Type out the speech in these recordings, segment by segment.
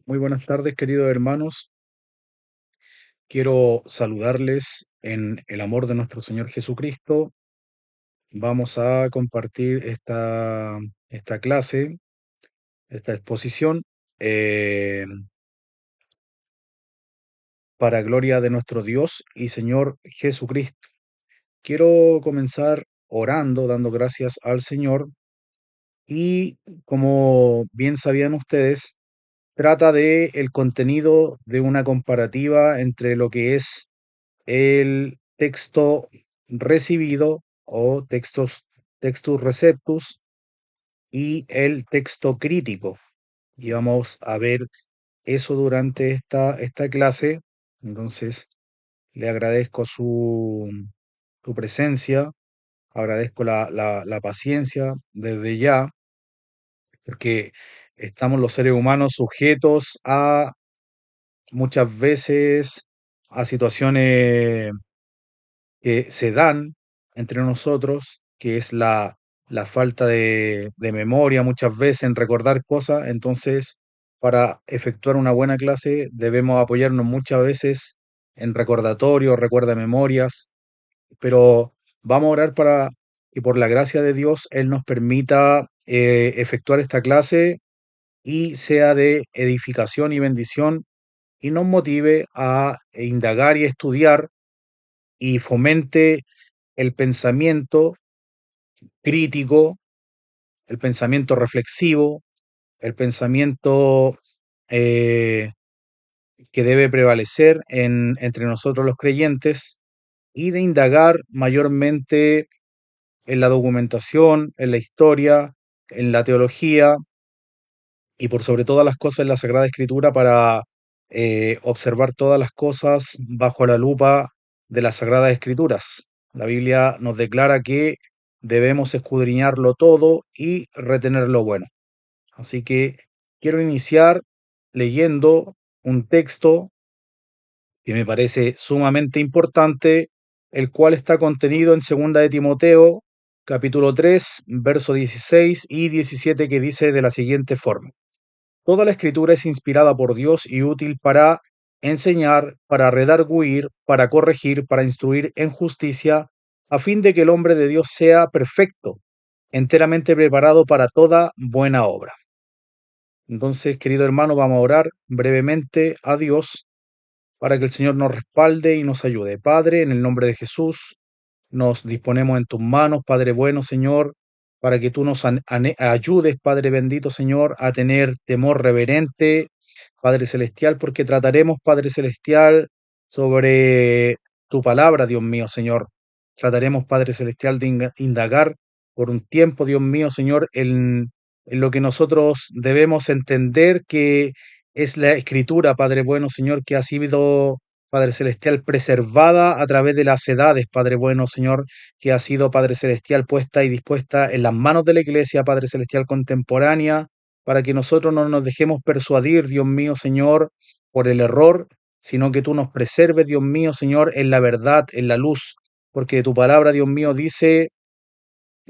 Muy buenas tardes, queridos hermanos. Quiero saludarles en el amor de nuestro Señor Jesucristo. Vamos a compartir esta clase, esta exposición, eh, para gloria de nuestro Dios y Señor Jesucristo. Quiero comenzar orando, dando gracias al Señor y, como bien sabían ustedes, trata de el contenido de una comparativa entre lo que es el texto recibido o textus receptus y el texto crítico. Y vamos a ver eso durante esta clase. Entonces, le agradezco su presencia, agradezco la paciencia desde ya, porque estamos los seres humanos sujetos a muchas veces a situaciones que se dan entre nosotros, que es la falta de memoria muchas veces en recordar cosas. Entonces, para efectuar una buena clase debemos apoyarnos muchas veces en recordatorios, recuerda memorias, pero vamos a orar para que por la gracia de Dios Él nos permita efectuar esta clase y sea de edificación y bendición y nos motive a indagar y estudiar y fomente el pensamiento crítico, el pensamiento reflexivo, el pensamiento eh, que debe prevalecer entre nosotros los creyentes y de indagar mayormente en la documentación, en la historia, en la teología y por sobre todas las cosas en la Sagrada Escritura para observar todas las cosas bajo la lupa de las Sagradas Escrituras. La Biblia nos declara que debemos escudriñarlo todo y retener lo bueno. Así que quiero iniciar leyendo un texto que me parece sumamente importante, el cual está contenido en Segunda de Timoteo, capítulo 3, verso 16 y 17, que dice de la siguiente forma: Toda la escritura es inspirada por Dios y útil para enseñar, para redarguir, para corregir, para instruir en justicia, a fin de que el hombre de Dios sea perfecto, enteramente preparado para toda buena obra. Entonces, querido hermano, vamos a orar brevemente a Dios para que el Señor nos respalde y nos ayude. Padre, en el nombre de Jesús, nos disponemos en tus manos, Padre bueno, Señor, para que tú nos ayudes, Padre bendito, Señor, a tener temor reverente, Padre celestial, porque trataremos, Padre celestial, sobre tu palabra, Dios mío, Señor. Trataremos, Padre celestial, de indagar por un tiempo, Dios mío, Señor, en lo que nosotros debemos entender que es la escritura, Padre bueno, Señor, que ha sido, Padre Celestial, preservada a través de las edades, Padre bueno, Señor, que ha sido, Padre Celestial, puesta y dispuesta en las manos de la Iglesia, Padre Celestial, contemporánea, para que nosotros no nos dejemos persuadir, Dios mío, Señor, por el error, sino que tú nos preserves, Dios mío, Señor, en la verdad, en la luz, porque tu palabra, Dios mío, dice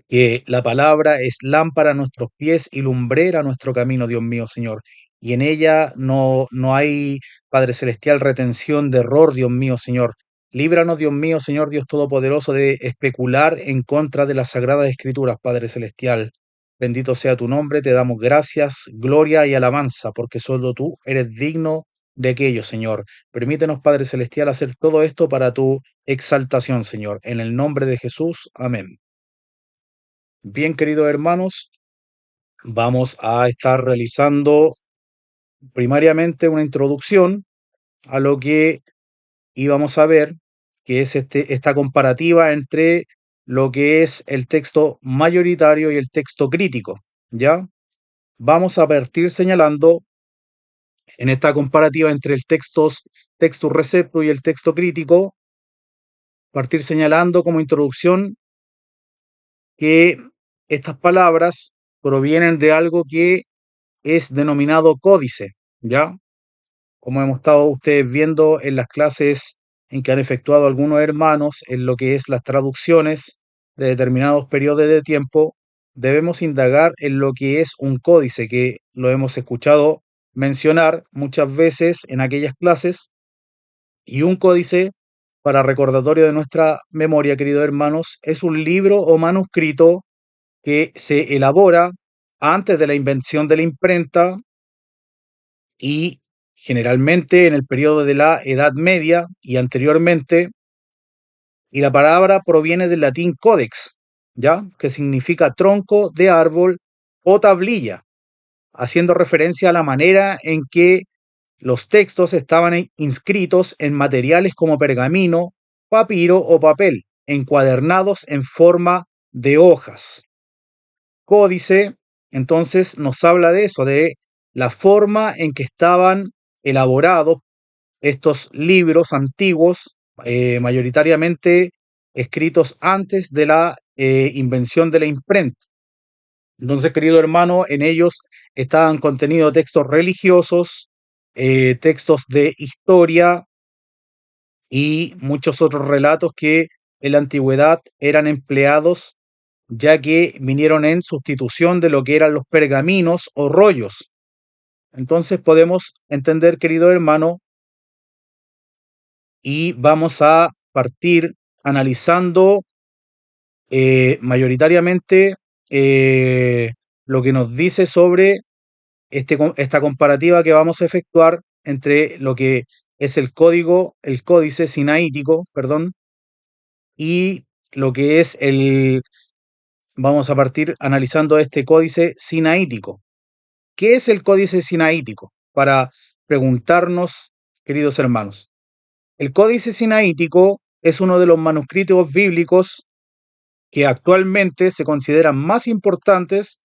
que la palabra es lámpara a nuestros pies y lumbrera a nuestro camino, Dios mío, Señor. Y en ella no hay, Padre Celestial, retención de error, Dios mío, Señor. Líbranos, Dios mío, Señor Dios Todopoderoso, de especular en contra de las Sagradas Escrituras, Padre Celestial. Bendito sea tu nombre, te damos gracias, gloria y alabanza, porque solo tú eres digno de aquello, Señor. Permítenos, Padre Celestial, hacer todo esto para tu exaltación, Señor. En el nombre de Jesús, amén. Bien, queridos hermanos, vamos a estar realizando primariamente una introducción a lo que íbamos a ver, que es esta comparativa entre lo que es el texto mayoritario y el texto crítico, ¿ya? Vamos a partir señalando en esta comparativa entre el texto recepto y el texto crítico, partir señalando como introducción que estas palabras provienen de algo que es denominado códice, ¿ya? Como hemos estado ustedes viendo en las clases en que han efectuado algunos hermanos en lo que es las traducciones de determinados periodos de tiempo, debemos indagar en lo que es un códice, que lo hemos escuchado mencionar muchas veces en aquellas clases, y un códice, para recordatorio de nuestra memoria, queridos hermanos, es un libro o manuscrito que se elabora antes de la invención de la imprenta y generalmente en el periodo de la Edad Media y anteriormente, y la palabra proviene del latín codex, ¿ya? Que significa tronco de árbol o tablilla, haciendo referencia a la manera en que los textos estaban inscritos en materiales como pergamino, papiro o papel, encuadernados en forma de hojas. Códice, entonces, nos habla de eso, de la forma en que estaban elaborados estos libros antiguos, mayoritariamente escritos antes de la invención de la imprenta. Entonces, querido hermano, en ellos estaban contenidos textos religiosos, textos de historia y muchos otros relatos que en la antigüedad eran empleados ya que vinieron en sustitución de lo que eran los pergaminos o rollos. Entonces podemos entender, querido hermano, y vamos a partir analizando mayoritariamente lo que nos dice sobre esta comparativa que vamos a efectuar entre lo que es el códice sinaítico, perdón, y lo que es vamos a partir analizando este códice sinaítico. ¿Qué es el códice sinaítico? Para preguntarnos, queridos hermanos. El códice sinaítico es uno de los manuscritos bíblicos que actualmente se consideran más importantes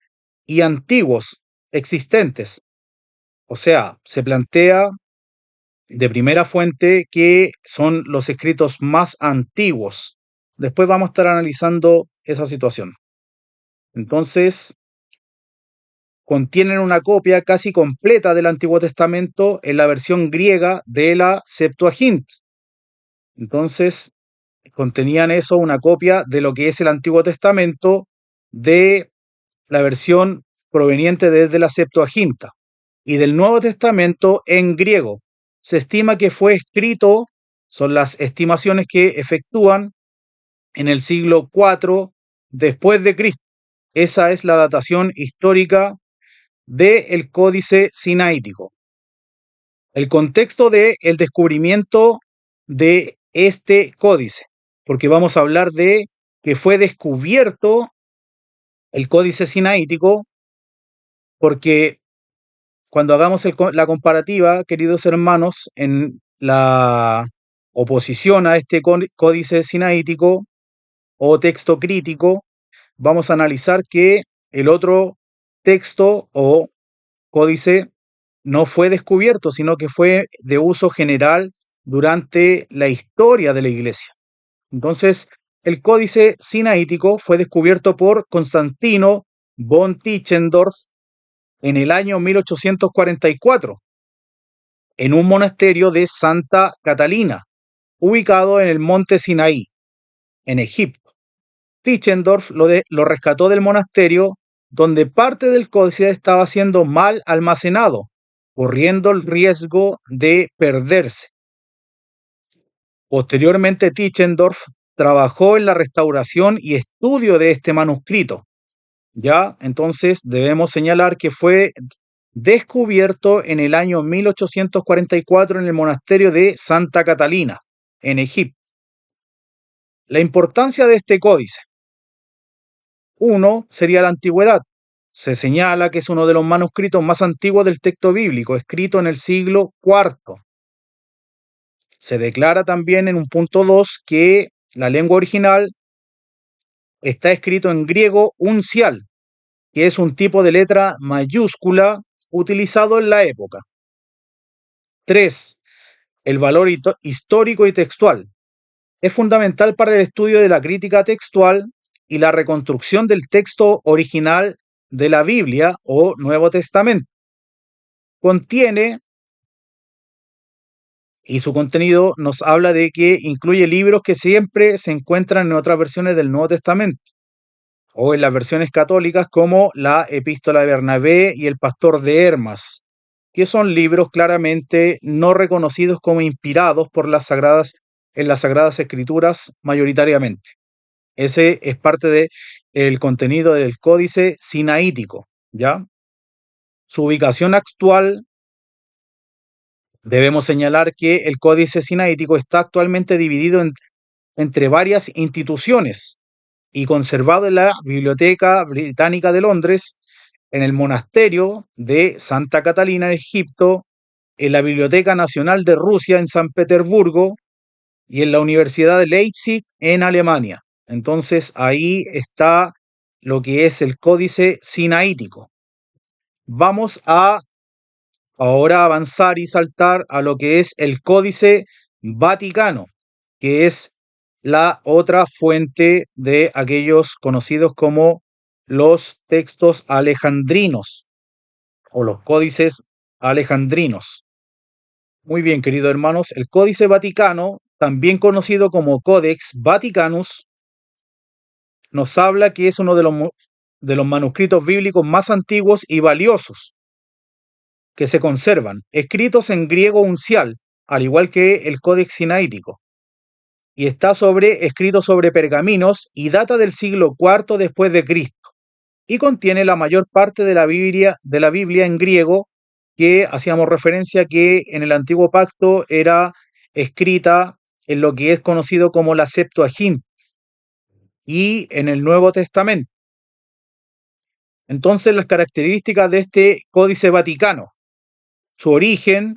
y antiguos existentes. O sea, se plantea de primera fuente que son los escritos más antiguos. Después vamos a estar analizando esa situación. Entonces, contienen una copia casi completa del Antiguo Testamento en la versión griega de la Septuaginta. Entonces, contenían eso, una copia de lo que es el Antiguo Testamento de la versión proveniente desde la Septuaginta y del Nuevo Testamento en griego. Se estima que fue escrito, son las estimaciones que efectúan en el siglo IV después de Cristo. Esa es la datación histórica del códice sinaítico. El contexto del descubrimiento de este códice, porque vamos a hablar de que fue descubierto el códice sinaítico, porque cuando hagamos la comparativa, queridos hermanos, en la oposición a este códice sinaítico o texto crítico, vamos a analizar que el otro texto o códice no fue descubierto, sino que fue de uso general durante la historia de la Iglesia. Entonces, el códice sinaítico fue descubierto por Constantino von Tischendorf en el año 1844 en un monasterio de Santa Catalina, ubicado en el monte Sinaí, en Egipto. Tischendorf lo rescató del monasterio, donde parte del códice estaba siendo mal almacenado, corriendo el riesgo de perderse. Posteriormente, Tischendorf trabajó en la restauración y estudio de este manuscrito. Ya, entonces debemos señalar que fue descubierto en el año 1844 en el monasterio de Santa Catalina, en Egipto. La importancia de este códice. Uno sería la antigüedad. Se señala que es uno de los manuscritos más antiguos del texto bíblico, escrito en el siglo IV. Se declara también en un punto 2 que la lengua original está escrito en griego uncial, que es un tipo de letra mayúscula utilizado en la época. 3. El valor histórico y textual. Es fundamental para el estudio de la crítica textual y la reconstrucción del texto original de la Biblia o Nuevo Testamento. Contiene, y su contenido nos habla de que incluye libros que siempre se encuentran en otras versiones del Nuevo Testamento o en las versiones católicas como la Epístola de Bernabé y el Pastor de Hermas. que son libros claramente no reconocidos como inspirados por en las Sagradas Escrituras mayoritariamente. Ese es parte del contenido del Códice Sinaítico, ¿ya? Su ubicación actual, debemos señalar que el Códice Sinaítico está actualmente dividido entre varias instituciones y conservado en la Biblioteca Británica de Londres, en el monasterio de Santa Catalina en Egipto, en la Biblioteca Nacional de Rusia en San Petersburgo y en la Universidad de Leipzig en Alemania. Entonces ahí está lo que es el Códice Sinaítico. Vamos a ahora avanzar y saltar a lo que es el Códice Vaticano, que es la otra fuente de aquellos conocidos como los textos alejandrinos o los códices alejandrinos. Muy bien, queridos hermanos, el Códice Vaticano, también conocido como Codex Vaticanus, nos habla que es uno de los manuscritos bíblicos más antiguos y valiosos que se conservan, escritos en griego uncial, al igual que el Códex Sinaítico, y está escrito sobre pergaminos y data del siglo IV después de Cristo, y contiene la mayor parte de la Biblia en griego, que hacíamos referencia que en el Antiguo Pacto era escrita en lo que es conocido como la Septuaginta, y en el Nuevo Testamento. Entonces, las características de este Códice Vaticano: su origen,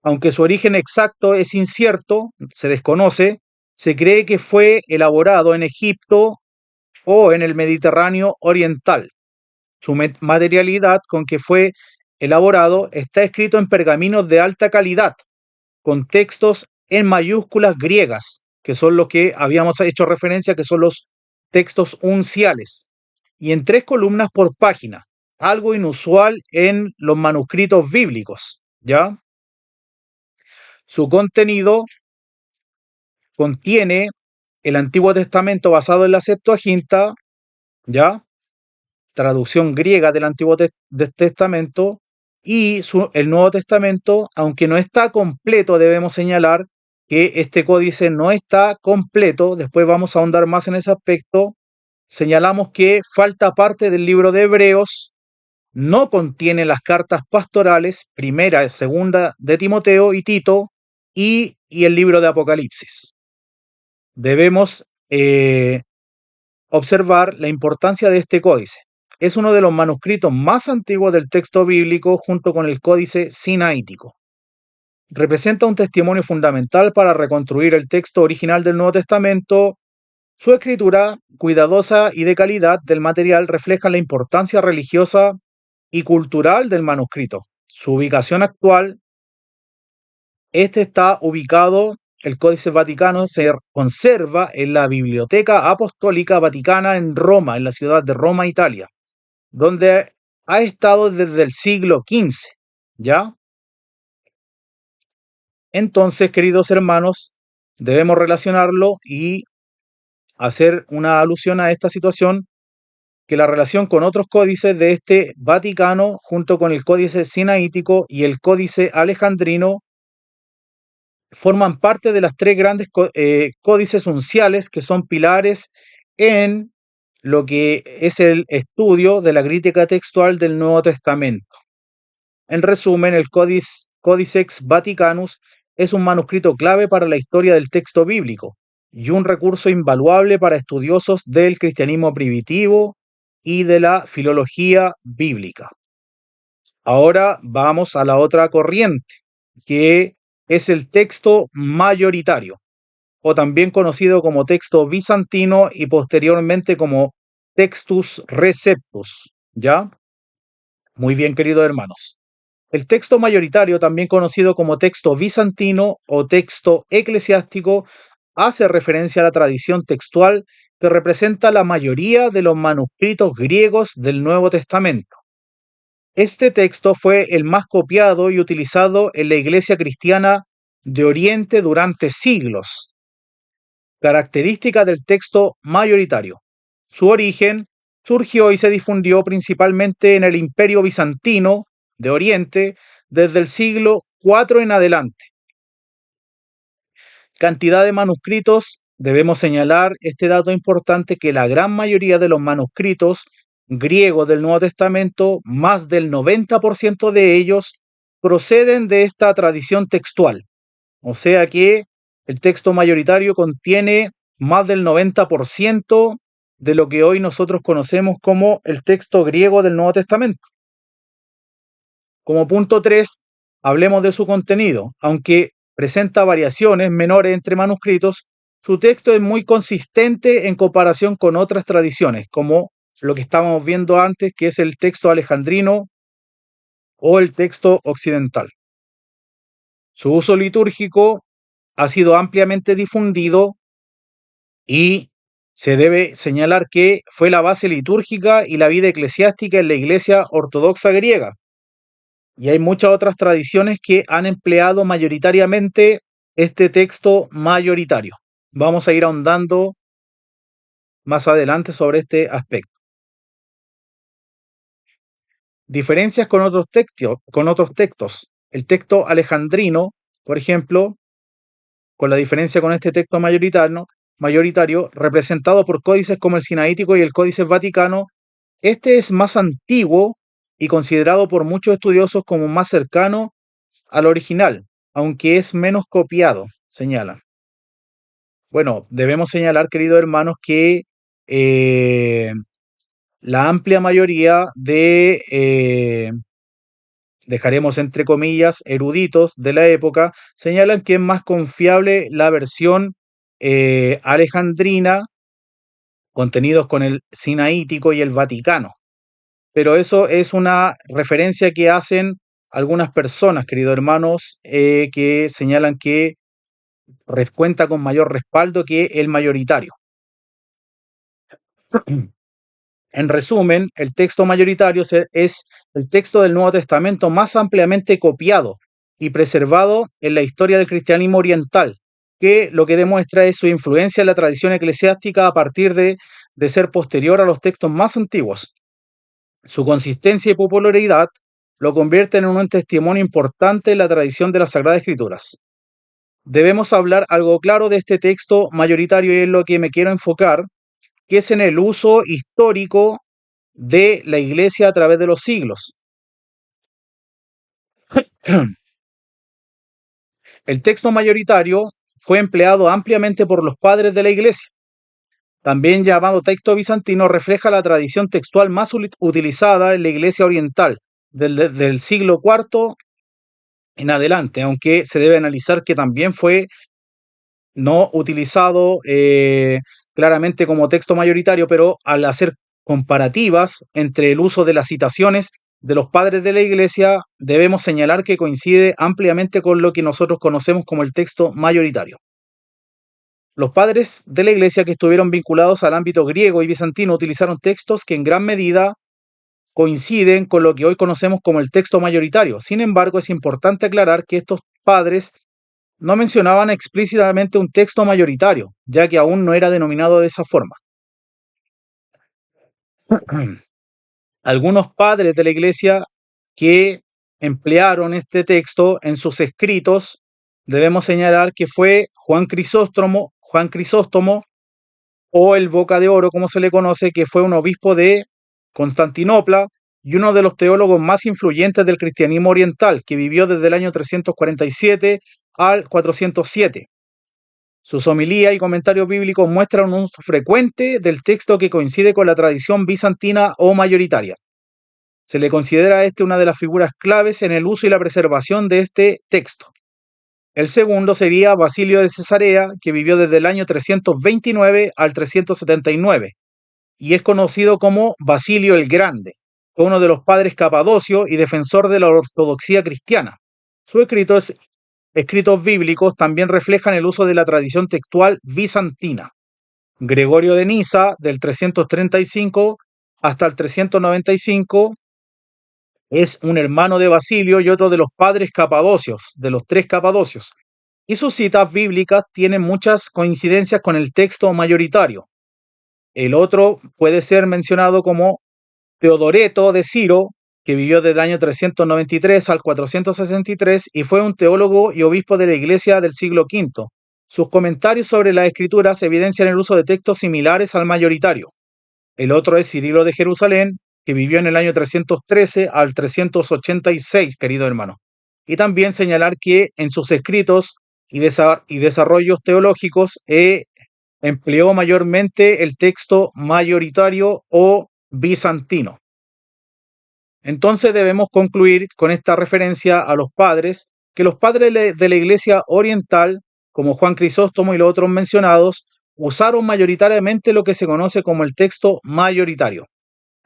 aunque su origen exacto es incierto, se desconoce, se cree que fue elaborado en Egipto o en el Mediterráneo oriental. Su materialidad con que fue elaborado está escrito en pergaminos de alta calidad, con textos en mayúsculas griegas, que son los que habíamos hecho referencia, que son los textos unciales, y en 3 columnas por página, algo inusual en los manuscritos bíblicos, ¿ya? Su contenido contiene el Antiguo Testamento basado en la Septuaginta, ¿ya? Traducción griega del Testamento, y el Nuevo Testamento, aunque no está completo, debemos señalar que este códice no está completo. Después vamos a ahondar más en ese aspecto. Señalamos que falta parte del libro de Hebreos, no contiene las cartas pastorales, primera y segunda de Timoteo y Tito, y el libro de Apocalipsis. Debemos observar la importancia de este códice. Es uno de los manuscritos más antiguos del texto bíblico junto con el Códice Sinaítico. Representa un testimonio fundamental para reconstruir el texto original del Nuevo Testamento. Su escritura, cuidadosa y de calidad del material, refleja la importancia religiosa y cultural del manuscrito. Su ubicación actual: está ubicado, el Códice Vaticano se conserva en la Biblioteca Apostólica Vaticana en Roma, en la ciudad de Roma, Italia, donde ha estado desde el siglo XV, ¿ya? Entonces, queridos hermanos, debemos relacionarlo y hacer una alusión a esta situación, que la relación con otros códices de este Vaticano, junto con el Códice Sinaítico y el Códice Alejandrino, forman parte de las 3 grandes códices unciales que son pilares en lo que es el estudio de la crítica textual del Nuevo Testamento. En resumen, el Codex Vaticanus es un manuscrito clave para la historia del texto bíblico y un recurso invaluable para estudiosos del cristianismo primitivo y de la filología bíblica. Ahora vamos a la otra corriente, que es el texto mayoritario, o también conocido como texto bizantino y posteriormente como Textus Receptus, ¿ya? Muy bien, queridos hermanos. El texto mayoritario, también conocido como texto bizantino o texto eclesiástico, hace referencia a la tradición textual que representa la mayoría de los manuscritos griegos del Nuevo Testamento. Este texto fue el más copiado y utilizado en la Iglesia cristiana de Oriente durante siglos. Característica del texto mayoritario: su origen surgió y se difundió principalmente en el Imperio Bizantino de Oriente desde el siglo IV en adelante. Cantidad de manuscritos, debemos señalar este dato importante, que la gran mayoría de los manuscritos griegos del Nuevo Testamento, más del 90% de ellos, proceden de esta tradición textual. O sea que el texto mayoritario contiene más del 90% de lo que hoy nosotros conocemos como el texto griego del Nuevo Testamento. Como punto 3, hablemos de su contenido. Aunque presenta variaciones menores entre manuscritos, su texto es muy consistente en comparación con otras tradiciones, como lo que estábamos viendo antes, que es el texto alejandrino o el texto occidental. Su uso litúrgico ha sido ampliamente difundido y se debe señalar que fue la base litúrgica y la vida eclesiástica en la Iglesia Ortodoxa griega. Y hay muchas otras tradiciones que han empleado mayoritariamente este texto mayoritario. Vamos a ir ahondando más adelante sobre este aspecto. Diferencias con otros textos. El texto alejandrino, por ejemplo, con la diferencia con este texto mayoritario, representado por códices como el Sinaítico y el Códice Vaticano, este es más antiguo y considerado por muchos estudiosos como más cercano al original, aunque es menos copiado, señalan. Bueno, debemos señalar, queridos hermanos, que la amplia mayoría de, dejaremos entre comillas, eruditos de la época, señalan que es más confiable la versión alejandrina, contenidos con el Sinaítico y el Vaticano. Pero eso es una referencia que hacen algunas personas, queridos hermanos, que señalan que cuenta con mayor respaldo que el mayoritario. En resumen, el texto mayoritario es el texto del Nuevo Testamento más ampliamente copiado y preservado en la historia del cristianismo oriental, que lo que demuestra es su influencia en la tradición eclesiástica a partir de ser posterior a los textos más antiguos. Su consistencia y popularidad lo convierten en un testimonio importante en la tradición de las Sagradas Escrituras. Debemos hablar algo claro de este texto mayoritario y es lo que me quiero enfocar, que es en el uso histórico de la Iglesia a través de los siglos. El texto mayoritario fue empleado ampliamente por los padres de la Iglesia. También llamado texto bizantino, refleja la tradición textual más utilizada en la Iglesia oriental del siglo IV en adelante, aunque se debe analizar que también fue no utilizado claramente como texto mayoritario, pero al hacer comparativas entre el uso de las citaciones de los padres de la Iglesia, debemos señalar que coincide ampliamente con lo que nosotros conocemos como el texto mayoritario. Los padres de la Iglesia que estuvieron vinculados al ámbito griego y bizantino utilizaron textos que en gran medida coinciden con lo que hoy conocemos como el texto mayoritario. Sin embargo, es importante aclarar que estos padres no mencionaban explícitamente un texto mayoritario, ya que aún no era denominado de esa forma. Algunos padres de la Iglesia que emplearon este texto en sus escritos, debemos señalar que fue Juan Crisóstomo o el Boca de Oro, como se le conoce, que fue un obispo de Constantinopla y uno de los teólogos más influyentes del cristianismo oriental, que vivió desde el año 347 al 407. Sus homilías y comentarios bíblicos muestran un uso frecuente del texto que coincide con la tradición bizantina o mayoritaria. Se le considera a este una de las figuras claves en el uso y la preservación de este texto. El segundo sería Basilio de Cesarea, que vivió desde el año 329 al 379 y es conocido como Basilio el Grande. Fue uno de los padres capadocios y defensor de la ortodoxia cristiana. Sus escritos bíblicos también reflejan el uso de la tradición textual bizantina. Gregorio de Nisa, del 335 hasta el 395, es un hermano de Basilio y otro de los padres capadocios, de los tres capadocios. Y sus citas bíblicas tienen muchas coincidencias con el texto mayoritario. El otro puede ser mencionado como Teodoreto de Ciro, que vivió desde el año 393 al 463 y fue un teólogo y obispo de la Iglesia del siglo V. Sus comentarios sobre las Escrituras evidencian el uso de textos similares al mayoritario. El otro es Cirilo de Jerusalén, que vivió en el año 313 al 386, querido hermano. Y también señalar que en sus escritos y desarrollos teológicos empleó mayormente el texto mayoritario o bizantino. Entonces debemos concluir con esta referencia a los padres, que los padres de la Iglesia Oriental, como Juan Crisóstomo y los otros mencionados, usaron mayoritariamente lo que se conoce como el texto mayoritario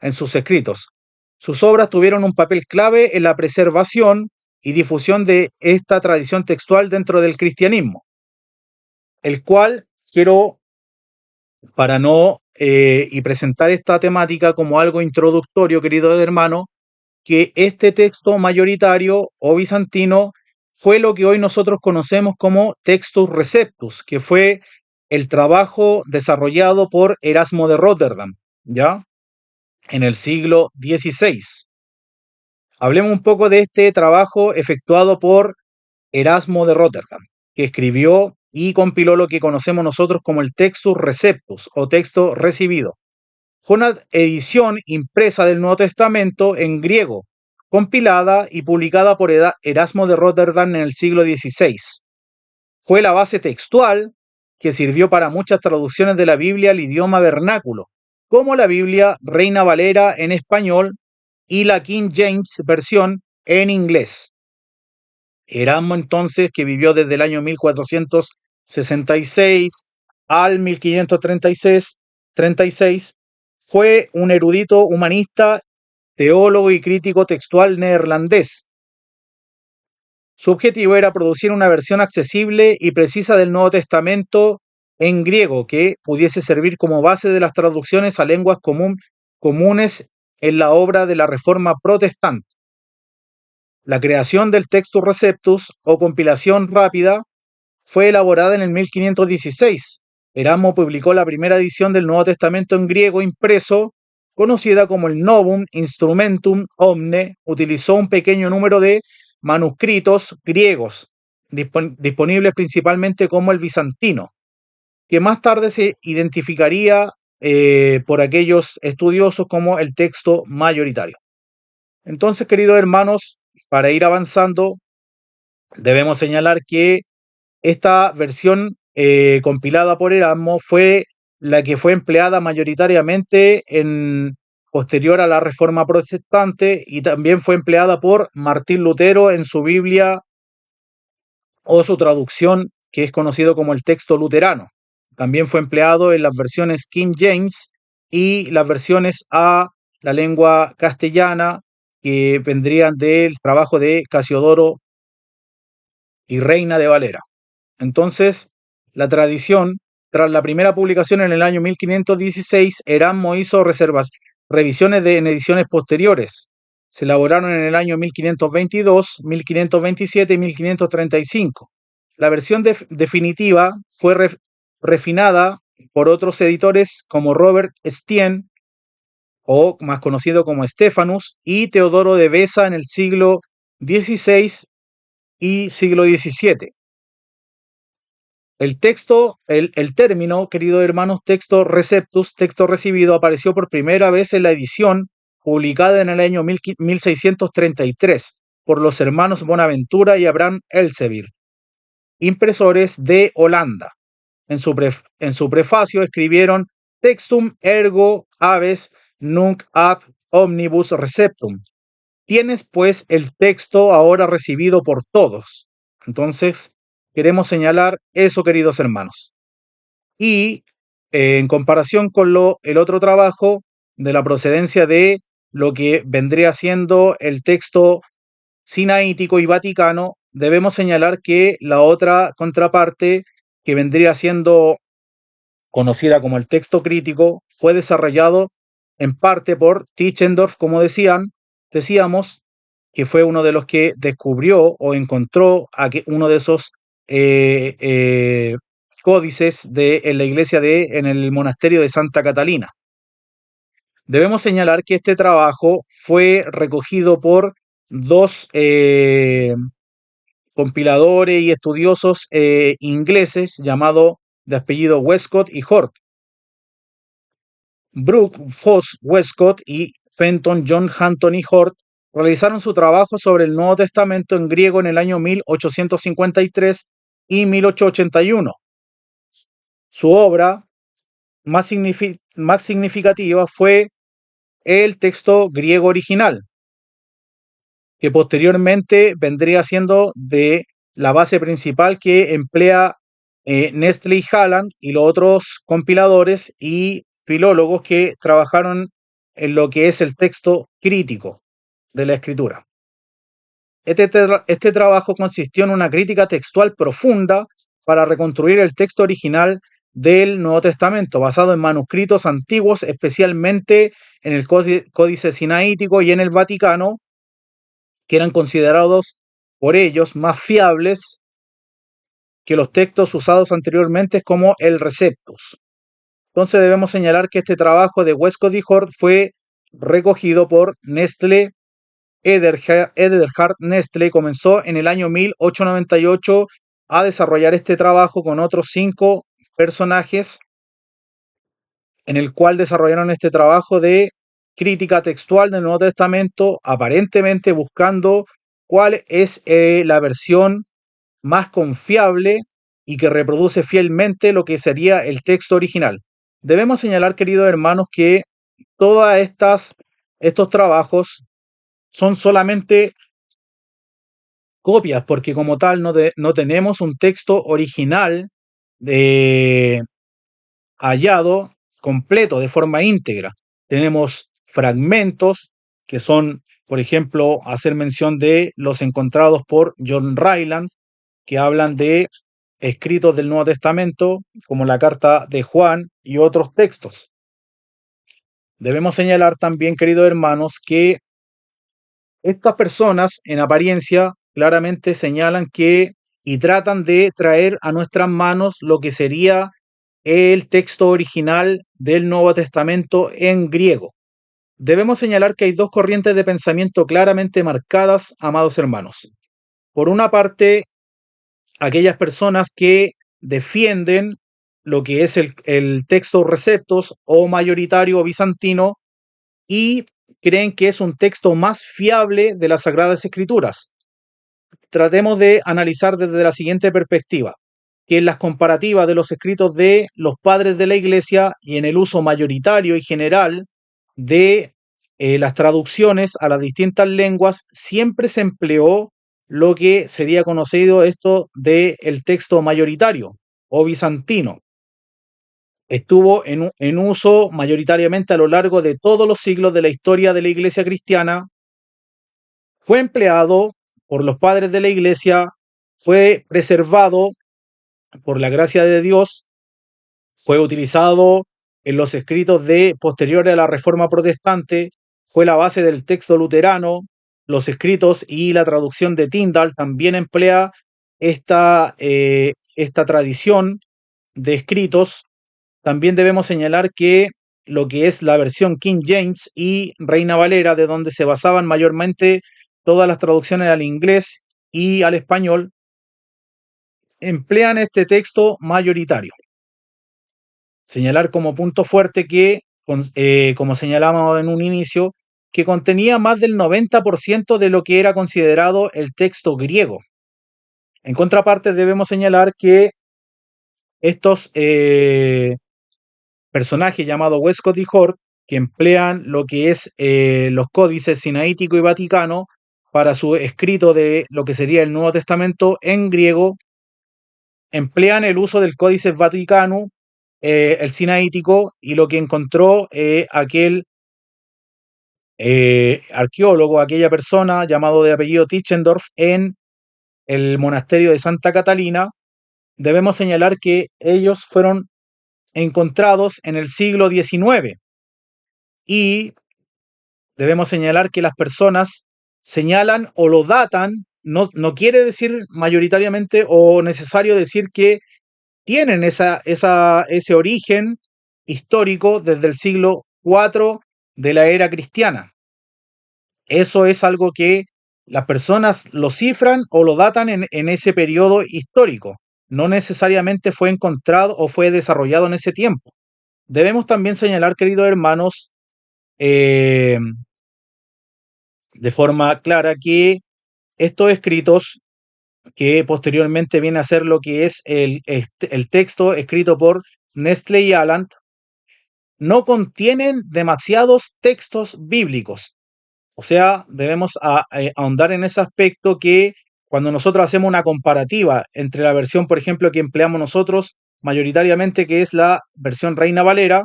en sus escritos. Sus obras tuvieron un papel clave en la preservación y difusión de esta tradición textual dentro del cristianismo, el cual quiero, para no y presentar esta temática como algo introductorio, querido hermano, que este texto mayoritario o bizantino fue lo que hoy nosotros conocemos como Textus Receptus, que fue el trabajo desarrollado por Erasmo de Rotterdam, ¿ya? En el siglo XVI. Hablemos un poco de este trabajo efectuado por Erasmo de Rotterdam, que escribió y compiló lo que conocemos nosotros como el Textus Receptus o texto recibido. Fue una edición impresa del Nuevo Testamento en griego, compilada y publicada por Erasmo de Rotterdam en el siglo XVI. Fue la base textual que sirvió para muchas traducciones de la Biblia al idioma vernáculo, como la Biblia Reina Valera en español y la King James versión en inglés. Erasmo entonces, que vivió desde el año 1466 al 1536, fue un erudito humanista, teólogo y crítico textual neerlandés. Su objetivo era producir una versión accesible y precisa del Nuevo Testamento en griego que pudiese servir como base de las traducciones a lenguas comunes en la obra de la Reforma Protestante. La creación del Textus Receptus o compilación rápida fue elaborada en el 1516. Erasmo publicó la primera edición del Nuevo Testamento en griego impreso, conocida como el Novum Instrumentum Omne. Utilizó un pequeño número de manuscritos griegos, disponibles principalmente como el bizantino, que más tarde se identificaría por aquellos estudiosos como el texto mayoritario. Entonces, queridos hermanos, para ir avanzando, debemos señalar que esta versión compilada por Erasmo fue la que fue empleada mayoritariamente posterior a la Reforma Protestante y también fue empleada por Martín Lutero en su Biblia o su traducción, que es conocido como el texto luterano. También fue empleado en las versiones King James y las versiones a la lengua castellana, que vendrían del trabajo de Casiodoro y Reina de Valera. Entonces, la tradición, tras la primera publicación en el año 1516, Erasmo hizo revisiones en ediciones posteriores. Se elaboraron en el año 1522, 1527 y 1535. La versión definitiva fue refinada por otros editores como Robert Stienne, o más conocido como Stephanus, y Teodoro de Beza en el siglo XVI y siglo XVII. El término, queridos hermanos, texto receptus, texto recibido, apareció por primera vez en la edición publicada en el año 1633 por los hermanos Bonaventura y Abraham Elsevier, impresores de Holanda. En su prefacio escribieron Textum ergo aves nunc ab omnibus receptum. Tienes pues el texto ahora recibido por todos. Entonces, queremos señalar eso, queridos hermanos. Y en comparación con el otro trabajo de la procedencia de lo que vendría siendo el texto sinaítico y vaticano, debemos señalar que la otra contraparte, que vendría siendo conocida como el texto crítico, fue desarrollado en parte por Tischendorf, como decíamos, que fue uno de los que descubrió o encontró uno de esos códices en la iglesia en el monasterio de Santa Catalina. Debemos señalar que este trabajo fue recogido por dos compiladores y estudiosos ingleses llamados de apellido Westcott y Hort. Brooke Foss Westcott y Fenton John Hampton y Hort realizaron su trabajo sobre el Nuevo Testamento en griego en el año 1853 y 1881. Su obra más significativa fue el texto griego original, que posteriormente vendría siendo de la base principal que emplea Nestle y Haaland y los otros compiladores y filólogos que trabajaron en lo que es el texto crítico de la escritura. Este trabajo consistió en una crítica textual profunda para reconstruir el texto original del Nuevo Testamento, basado en manuscritos antiguos, especialmente en el Códice Sinaítico y en el Vaticano, que eran considerados por ellos más fiables que los textos usados anteriormente como el Receptus. Entonces debemos señalar que este trabajo de Westcott y Hort fue recogido por Nestle. Edelhard Nestle comenzó en el año 1898 a desarrollar este trabajo con otros 5 personajes, en el cual desarrollaron este trabajo de crítica textual del Nuevo Testamento, aparentemente buscando cuál es la versión más confiable y que reproduce fielmente lo que sería el texto original. Debemos señalar, queridos hermanos, que todos estos trabajos son solamente copias, porque como tal no tenemos un texto original hallado completo de forma íntegra. Tenemos fragmentos que son, por ejemplo, hacer mención de los encontrados por John Ryland, que hablan de escritos del Nuevo Testamento, como la carta de Juan y otros textos. Debemos señalar también, queridos hermanos, que estas personas, en apariencia, claramente señalan que y tratan de traer a nuestras manos lo que sería el texto original del Nuevo Testamento en griego. Debemos señalar que hay dos corrientes de pensamiento claramente marcadas, amados hermanos. Por una parte, aquellas personas que defienden lo que es el texto receptos o mayoritario o bizantino y creen que es un texto más fiable de las Sagradas Escrituras. Tratemos de analizar desde la siguiente perspectiva, que en las comparativas de los escritos de los padres de la Iglesia y en el uso mayoritario y general de las traducciones a las distintas lenguas, siempre se empleó lo que sería conocido esto del texto mayoritario o bizantino. Estuvo en uso mayoritariamente a lo largo de todos los siglos de la historia de la Iglesia cristiana, fue empleado por los padres de la Iglesia, fue preservado por la gracia de Dios, fue utilizado en los escritos posteriores a la Reforma Protestante, fue la base del texto luterano, los escritos y la traducción de Tyndale también emplea esta tradición de escritos. También debemos señalar que lo que es la versión King James y Reina Valera, de donde se basaban mayormente todas las traducciones al inglés y al español, emplean este texto mayoritario. Señalar como punto fuerte que, como señalábamos en un inicio, que contenía más del 90% de lo que era considerado el texto griego. En contraparte, debemos señalar que estos personajes llamados Westcott y Hort, que emplean lo que es los códices sinaítico y vaticano para su escrito de lo que sería el Nuevo Testamento en griego, emplean el uso del Códice Vaticano, el sinaítico, y lo que encontró aquel arqueólogo, aquella persona llamado de apellido Tischendorf en el monasterio de Santa Catalina. Debemos señalar que ellos fueron encontrados en el siglo XIX y debemos señalar que las personas señalan o lo datan, no quiere decir mayoritariamente o necesario decir que tienen ese origen histórico desde el siglo IV de la era cristiana. Eso es algo que las personas lo cifran o lo datan en ese periodo histórico. No necesariamente fue encontrado o fue desarrollado en ese tiempo. Debemos también señalar, queridos hermanos, eh, de forma clara que estos escritos, que posteriormente viene a ser lo que es el texto escrito por Nestle y Aland, no contienen demasiados textos bíblicos. O sea, debemos ahondar en ese aspecto que cuando nosotros hacemos una comparativa entre la versión, por ejemplo, que empleamos nosotros mayoritariamente, que es la versión Reina Valera,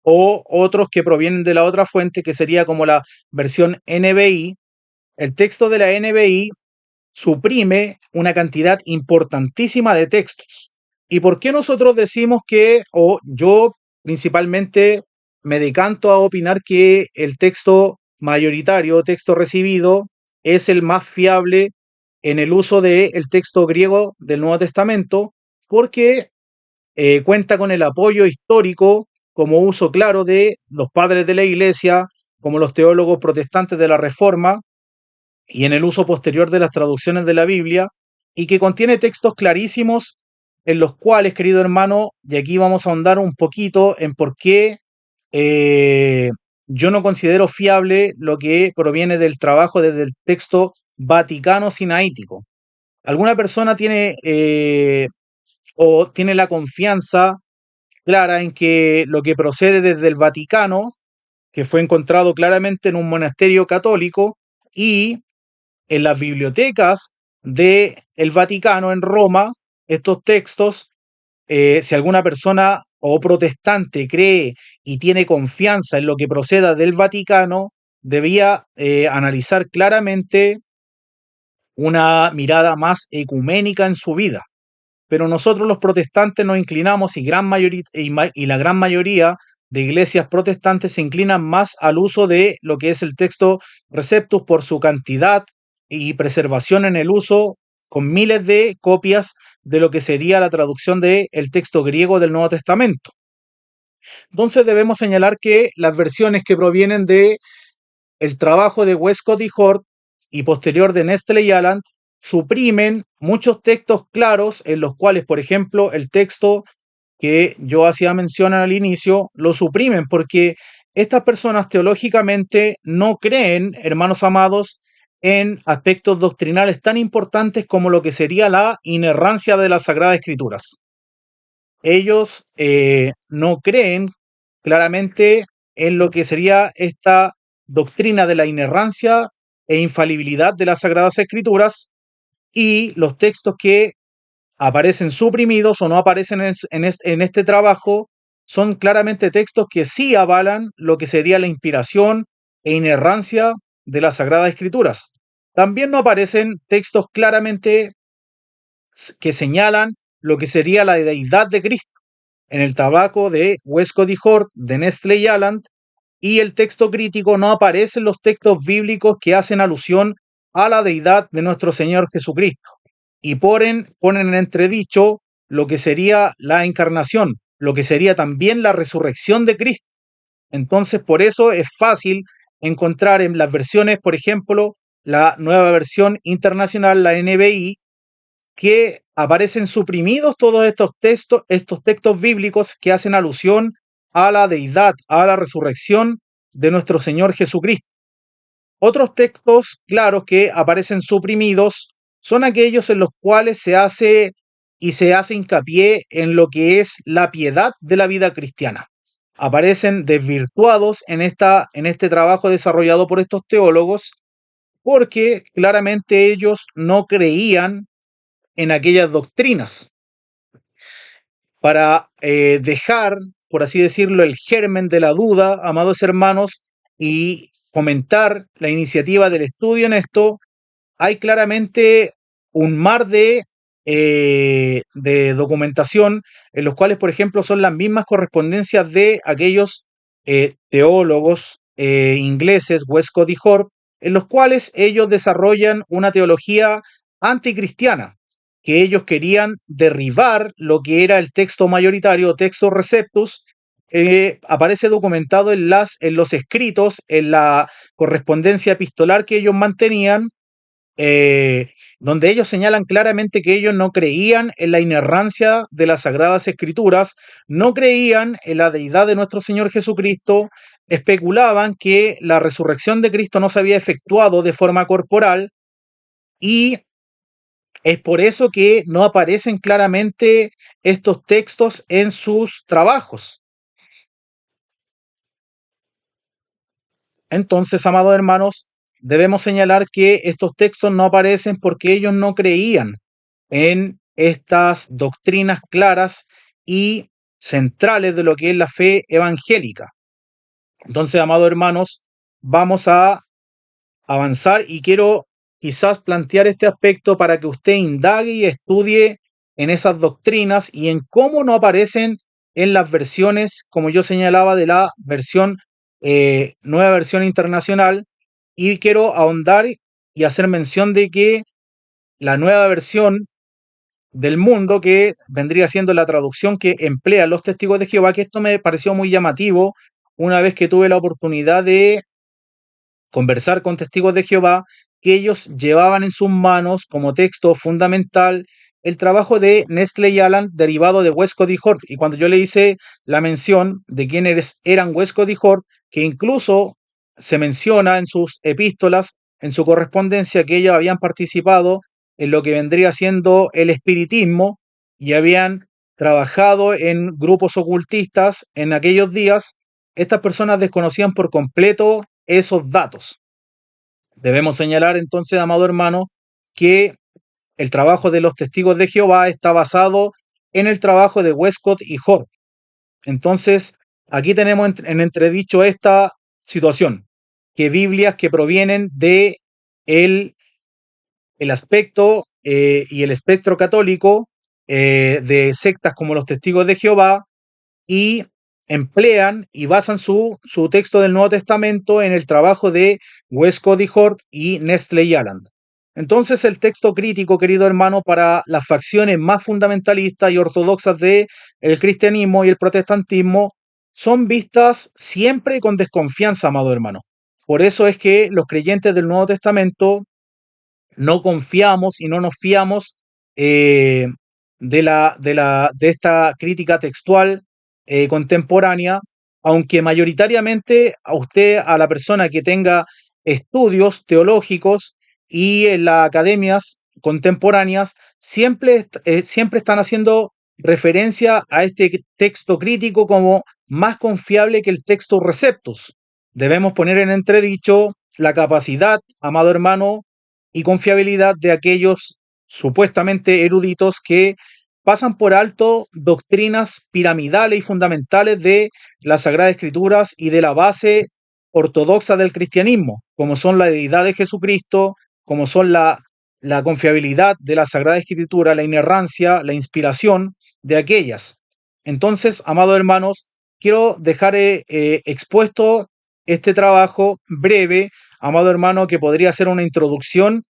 o otros que provienen de la otra fuente, que sería como la versión NBI, el texto de la NBI suprime una cantidad importantísima de textos. ¿Y por qué nosotros decimos que, o yo principalmente me decanto a opinar que el texto mayoritario, texto recibido, es el más fiable en el uso del texto griego del Nuevo Testamento? Porque cuenta con el apoyo histórico como uso claro de los padres de la Iglesia, como los teólogos protestantes de la Reforma, y en el uso posterior de las traducciones de la Biblia, y que contiene textos clarísimos en los cuales, querido hermano, y aquí vamos a ahondar un poquito en por qué eh, yo no considero fiable lo que proviene del trabajo desde el texto vaticano sinaítico. ¿Alguna persona tiene o tiene la confianza clara en que lo que procede desde el Vaticano, que fue encontrado claramente en un monasterio católico, y en las bibliotecas del Vaticano en Roma, estos textos, si alguna persona o protestante cree y tiene confianza en lo que proceda del Vaticano, debía analizar claramente una mirada más ecuménica en su vida. Pero nosotros los protestantes nos inclinamos y la gran mayoría de iglesias protestantes se inclinan más al uso de lo que es el texto Receptus por su cantidad y preservación en el uso con miles de copias de lo que sería la traducción del texto griego del Nuevo Testamento. Entonces debemos señalar que las versiones que provienen de el trabajo de Westcott y Hort y posterior de Nestle y Aland suprimen muchos textos claros en los cuales, por ejemplo, el texto que yo hacía mención al inicio, lo suprimen porque estas personas teológicamente no creen, hermanos amados, en aspectos doctrinales tan importantes como lo que sería la inerrancia de las Sagradas Escrituras. Ellos no creen claramente en lo que sería esta doctrina de la inerrancia e infalibilidad de las Sagradas Escrituras, y los textos que aparecen suprimidos o no aparecen en este trabajo son claramente textos que sí avalan lo que sería la inspiración e inerrancia de las Sagradas Escrituras. También no aparecen textos claramente que señalan lo que sería la deidad de Cristo. En el trabajo de Westcott y Hort, de Nestle y Aland, y el texto crítico no aparecen los textos bíblicos que hacen alusión a la deidad de nuestro Señor Jesucristo, y ponen en entredicho lo que sería la encarnación, lo que sería también la resurrección de Cristo. Entonces, por eso es fácil encontrar en las versiones, por ejemplo, la nueva versión internacional, la NBI, que aparecen suprimidos todos estos textos bíblicos que hacen alusión a la deidad, a la resurrección de nuestro Señor Jesucristo. Otros textos, claros, que aparecen suprimidos son aquellos en los cuales se hace hincapié en lo que es la piedad de la vida cristiana. Aparecen desvirtuados en este trabajo desarrollado por estos teólogos, porque claramente ellos no creían en aquellas doctrinas. Para dejar, por así decirlo, el germen de la duda, amados hermanos, y fomentar la iniciativa del estudio en esto, hay claramente un mar de documentación en los cuales, por ejemplo, son las mismas correspondencias de aquellos teólogos ingleses, Westcott y Hort, en los cuales ellos desarrollan una teología anticristiana, que ellos querían derribar lo que era el texto mayoritario, texto Receptus, aparece documentado en los escritos, en la correspondencia epistolar que ellos mantenían, eh, donde ellos señalan claramente que ellos no creían en la inerrancia de las Sagradas Escrituras, no creían en la deidad de nuestro Señor Jesucristo, especulaban que la resurrección de Cristo no se había efectuado de forma corporal y es por eso que no aparecen claramente estos textos en sus trabajos. Entonces, amados hermanos, debemos señalar que estos textos no aparecen porque ellos no creían en estas doctrinas claras y centrales de lo que es la fe evangélica. Entonces, amados hermanos, vamos a avanzar y quiero quizás plantear este aspecto para que usted indague y estudie en esas doctrinas y en cómo no aparecen en las versiones, como yo señalaba, de la versión nueva versión internacional. Y quiero ahondar y hacer mención de que la nueva versión del mundo, que vendría siendo la traducción que emplean los testigos de Jehová, que esto me pareció muy llamativo una vez que tuve la oportunidad de conversar con testigos de Jehová, que ellos llevaban en sus manos como texto fundamental el trabajo de Nestle y Aland derivado de Westcott y Hort. Y cuando yo le hice la mención de quiénes eran Westcott y Hort, que incluso se menciona en sus epístolas, en su correspondencia, que ellos habían participado en lo que vendría siendo el espiritismo y habían trabajado en grupos ocultistas en aquellos días, estas personas desconocían por completo esos datos. Debemos señalar entonces, amado hermano, que el trabajo de los testigos de Jehová está basado en el trabajo de Westcott y Hort. Entonces, aquí tenemos en entredicho esta situación, que Biblias que provienen de el aspecto y el espectro católico de sectas como los testigos de Jehová y emplean y basan su texto del Nuevo Testamento en el trabajo de Westcott y Hort y Nestle y Aland. Entonces, el texto crítico, querido hermano, para las facciones más fundamentalistas y ortodoxas de el cristianismo y el protestantismo son vistas siempre con desconfianza, amado hermano. Por eso es que los creyentes del Nuevo Testamento no confiamos y no nos fiamos eh, de esta crítica textual contemporánea, aunque mayoritariamente a usted, a la persona que tenga estudios teológicos y en las academias contemporáneas, siempre están haciendo referencia a este texto crítico como más confiable que el texto receptus. Debemos poner en entredicho la capacidad, amado hermano, y confiabilidad de aquellos supuestamente eruditos que pasan por alto doctrinas piramidales y fundamentales de las Sagradas Escrituras y de la base ortodoxa del cristianismo, como son la deidad de Jesucristo, como son la confiabilidad de la Sagrada Escritura, la inerrancia, la inspiración de aquellas. Entonces, amados hermanos, quiero dejar expuesto este trabajo breve, amado hermano, que podría ser una introducción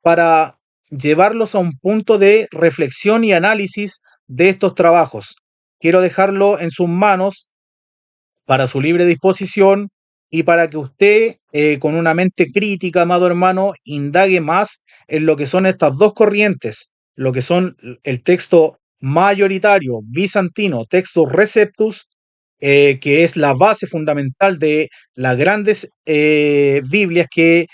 para llevarlos a un punto de reflexión y análisis de estos trabajos. Quiero dejarlo en sus manos para su libre disposición y para que usted, con una mente crítica, amado hermano, indague más en lo que son estas dos corrientes, lo que son el texto mayoritario bizantino, textus receptus, que es la base fundamental de las grandes Biblias que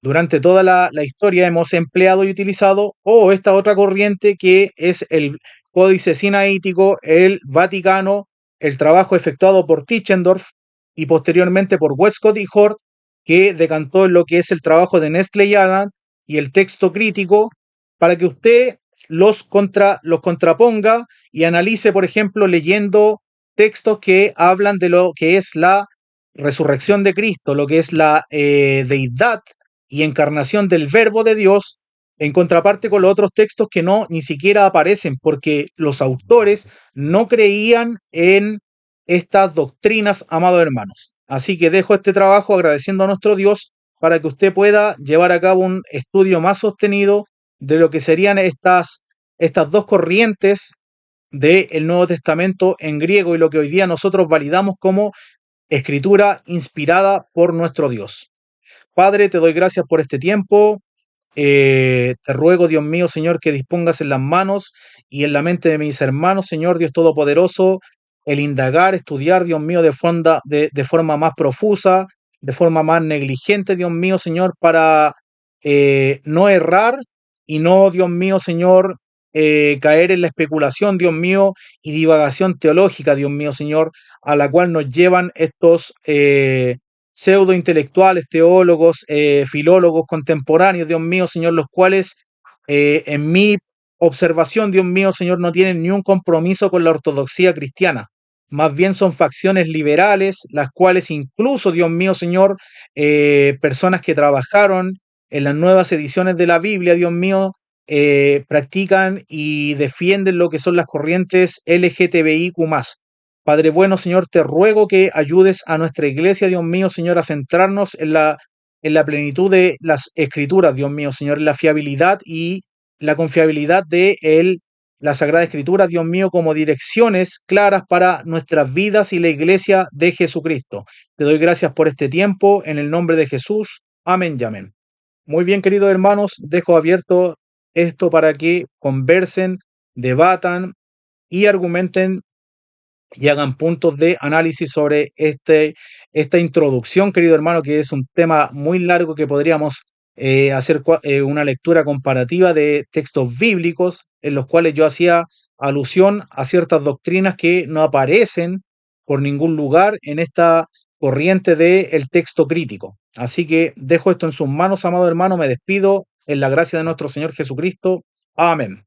durante toda la historia hemos empleado y utilizado, o esta otra corriente que es el Códice Sinaítico, el Vaticano, el trabajo efectuado por Tischendorf y posteriormente por Westcott y Hort, que decantó en lo que es el trabajo de Nestle y Aland y el texto crítico, para que usted los contraponga y analice, por ejemplo, leyendo textos que hablan de lo que es la resurrección de Cristo, lo que es la deidad y encarnación del Verbo de Dios, en contraparte con los otros textos que no ni siquiera aparecen, porque los autores no creían en estas doctrinas, amados hermanos. Así que dejo este trabajo agradeciendo a nuestro Dios para que usted pueda llevar a cabo un estudio más sostenido de lo que serían estas dos corrientes del Nuevo Testamento en griego y lo que hoy día nosotros validamos como escritura inspirada por nuestro Dios. Padre, te doy gracias por este tiempo. Te ruego, Dios mío, Señor, que dispongas en las manos y en la mente de mis hermanos, Señor Dios Todopoderoso, el indagar, estudiar, Dios mío, de forma más profusa, de forma más negligente, Dios mío, Señor, para no errar y no, Dios mío, Señor, caer en la especulación, Dios mío, y divagación teológica, Dios mío, Señor, a la cual nos llevan estos pseudo intelectuales, teólogos, filólogos contemporáneos, Dios mío, Señor, los cuales en mi observación, Dios mío, Señor, no tienen ni un compromiso con la ortodoxia cristiana. Más bien son facciones liberales, las cuales incluso, Dios mío, Señor, personas que trabajaron en las nuevas ediciones de la Biblia, Dios mío, practican y defienden lo que son las corrientes LGTBIQ+. Padre bueno, Señor, te ruego que ayudes a nuestra iglesia, Dios mío, Señor, a centrarnos en la plenitud de las escrituras, Dios mío, Señor, en la fiabilidad y la confiabilidad de la Sagrada Escritura, Dios mío, como direcciones claras para nuestras vidas y la iglesia de Jesucristo. Te doy gracias por este tiempo, en el nombre de Jesús. Amén y amén. Muy bien, queridos hermanos, dejo abierto esto para que conversen, debatan y argumenten y hagan puntos de análisis sobre esta introducción, querido hermano, que es un tema muy largo que podríamos hacer una lectura comparativa de textos bíblicos en los cuales yo hacía alusión a ciertas doctrinas que no aparecen por ningún lugar en esta corriente del texto crítico. Así que dejo esto en sus manos, amado hermano, me despido en la gracia de nuestro Señor Jesucristo. Amén.